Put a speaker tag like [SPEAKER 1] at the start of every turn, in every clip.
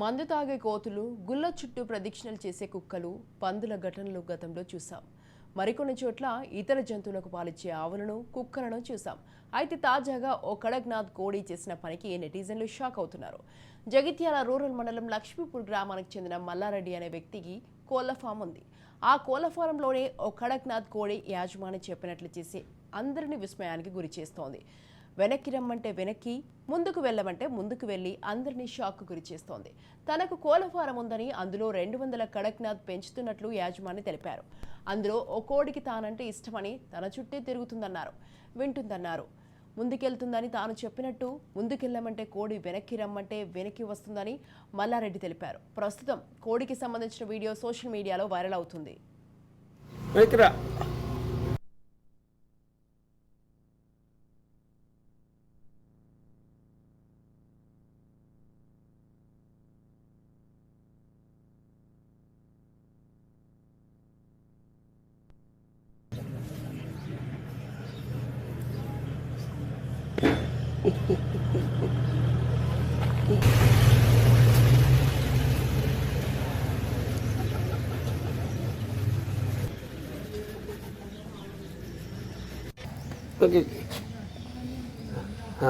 [SPEAKER 1] మందు తాగే కోతులు, గుళ్ళ చుట్టూ ప్రదక్షిణలు చేసే కుక్కలు, పందుల ఘటనలు గతంలో చూసాం. మరికొన్ని చోట్ల ఇతర జంతువులకు పాలిచ్చే ఆవులను, కుక్కలను చూసాం. అయితే తాజాగా ఓ కడక్నాథ్ కోడి చేసిన పనికి నెటిజన్లు షాక్ అవుతున్నారు. జగిత్యాల రూరల్ మండలం లక్ష్మీపూర్ గ్రామానికి చెందిన మల్లారెడ్డి అనే వ్యక్తికి కోళ్ల ఫామ్ ఉంది. ఆ కోళ్ల ఫారంలోనే ఓ కడక్నాథ్ కోడి యాజమాని చెప్పినట్లు చేసి అందరినీ విస్మయానికి గురి చేస్తోంది. వెనక్కి రమ్మంటే వెనక్కి, ముందుకు వెళ్ళమంటే ముందుకు వెళ్ళి అందరినీ షాక్కు గురి చేస్తోంది. తనకు కోళ్ల ఫారం ఉందని, అందులో 200 కడక్నాథ్ పెంచుతున్నట్లు యాజమాని తెలిపారు. అందులో ఓ కోడికి తానంటే ఇష్టమని తన చుట్టే తిరుగుతుందన్నారు, వింటుందన్నారు. ముందుకెళ్తుందని తాను చెప్పినట్టు ముందుకెళ్ళమంటే కోడి, వెనక్కి రమ్మంటే వెనక్కి వస్తుందని మల్లారెడ్డి తెలిపారు. ప్రస్తుతం కోడికి సంబంధించిన వీడియో సోషల్ మీడియాలో వైరల్ అవుతుంది.
[SPEAKER 2] ఓకే,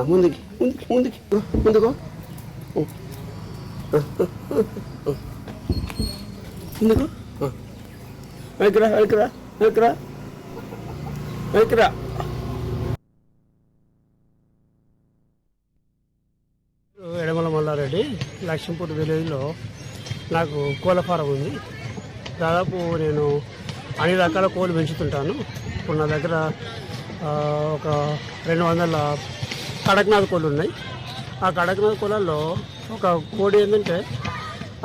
[SPEAKER 2] ముందుకి ముందుకి ముందుకి ముందుకో ముందుకు వెనకరా వెనకరా వెనకరా వెనకరా. ఎడమల మల్లారెడ్డి, లక్ష్మీపూర్ విలేజ్లో నాకు కోళ్ళ ఫారం ఉంది. దాదాపు నేను అన్ని రకాల కోళ్ళు పెంచుతుంటాను. ఇప్పుడు నా దగ్గర ఒక 200 కడక్నాథ్ కోళ్ళు ఉన్నాయి. ఆ కడక్నాథ్ కోళ్ళల్లో ఒక కోడి ఏంటంటే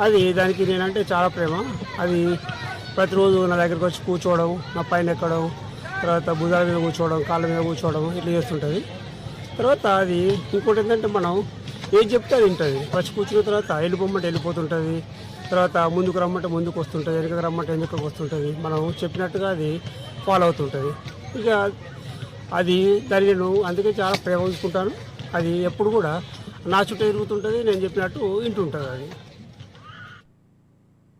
[SPEAKER 2] అది దానికి నేనంటే చాలా ప్రేమ. అది ప్రతిరోజు నా దగ్గరికి వచ్చి కూర్చోవడం, నా పైన ఎక్కడం, తర్వాత భుజాల మీద కూర్చోవడం, కాళ్ళ మీద కూర్చోవడం ఇట్లా చేస్తుంటుంది. తర్వాత అది ఇంకోటి ఏంటంటే మనం ఏం చెప్తే అది వింటుంది. వచ్చి కూర్చున్న తర్వాత వెళ్ళిపోమంటే వెళ్ళిపోతుంటుంది. తర్వాత ముందుకు రమ్మంటే ముందుకు వస్తుంటుంది, వెనుకకు రమ్మంటే వెనుకకు వస్తుంటుంది. మనం చెప్పినట్టుగా అది ఫాలో అవుతుంటుంది. ఇక అది దాన్ని నేను అందుకే చాలా ప్రేమ ఉంచుకుంటాను. అది ఎప్పుడు కూడా నా చుట్టూ తిరుగుతుంటుంది, నేను చెప్పినట్టు వింటుంటుంది అది.